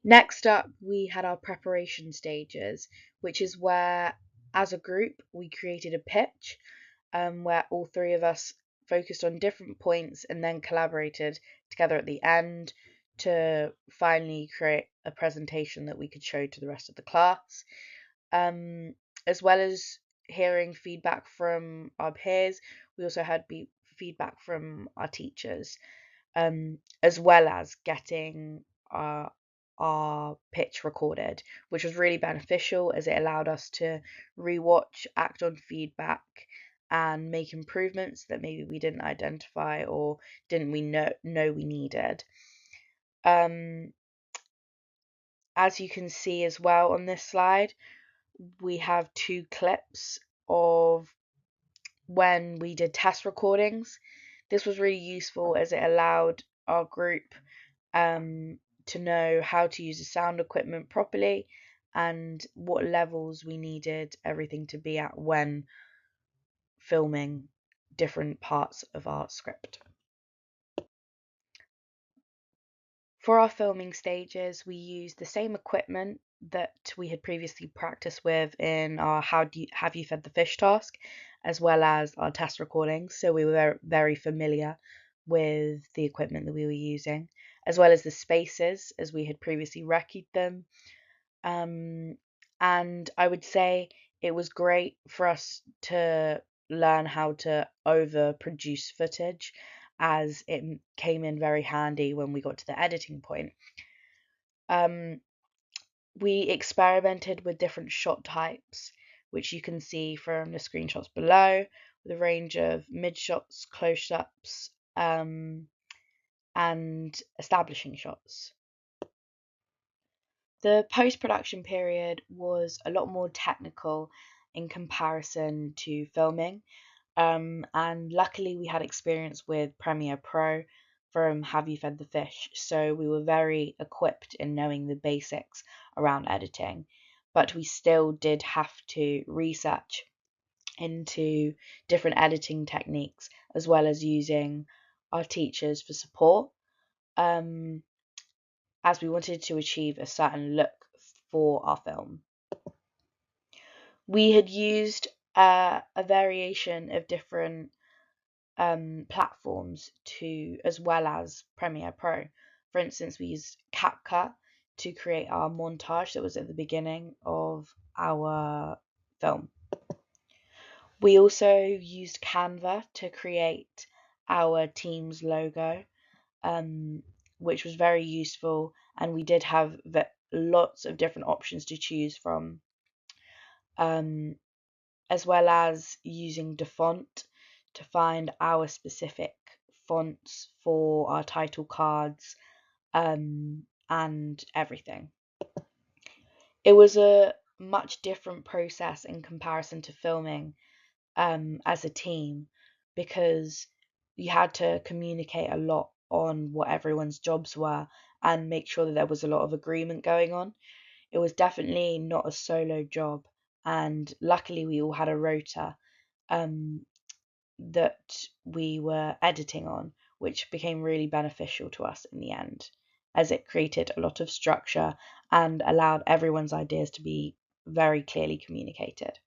Next up, we had our preparation stages, which is where, as a group, we created a pitch where all three of us focused on different points and then collaborated together at the end to finally create a presentation that we could show to the rest of the class. As well as hearing feedback from our peers, we also had feedback from our teachers, as well as getting our pitch recorded, which was really beneficial as it allowed us to rewatch, act on feedback, and make improvements that maybe we didn't identify or didn't we know we needed. Um, as you can see as well on this slide, we have two clips of when we did test recordings. This was really useful as it allowed our group to know how to use the sound equipment properly and what levels we needed everything to be at when filming different parts of our script. For our filming stages, we used the same equipment that we had previously practiced with in our Have You Fed the Fish task, as well as our test recordings. So we were very familiar with the equipment that we were using, as well as the spaces as we had previously recce'd them. And I would say it was great for us to learn how to overproduce footage, as it came in very handy when we got to the editing point. Um, we experimented with different shot types, which you can see from the screenshots below, with a range of mid shots, close ups, and establishing shots. The post-production period was a lot more technical in comparison to filming, and luckily we had experience with Premiere Pro from Have You Fed the Fish, so we were very equipped in knowing the basics around editing, but we still did have to research into different editing techniques as well as using our teachers for support. Um, as we wanted to achieve a certain look for our film. We had used a variation of different platforms as well as Premiere Pro. For instance, we used CapCut to create our montage that was at the beginning of our film. We also used Canva to create our team's logo, which was very useful, and we did have lots of different options to choose from, um, as well as using DaFont to find our specific fonts for our title cards, and everything. It was a much different process in comparison to filming as a team, because you had to communicate a lot on what everyone's jobs were and make sure that there was a lot of agreement going on. It was definitely not a solo job, and luckily we all had a rota um, that we were editing on, which became really beneficial to us in the end, as it created a lot of structure and allowed everyone's ideas to be very clearly communicated.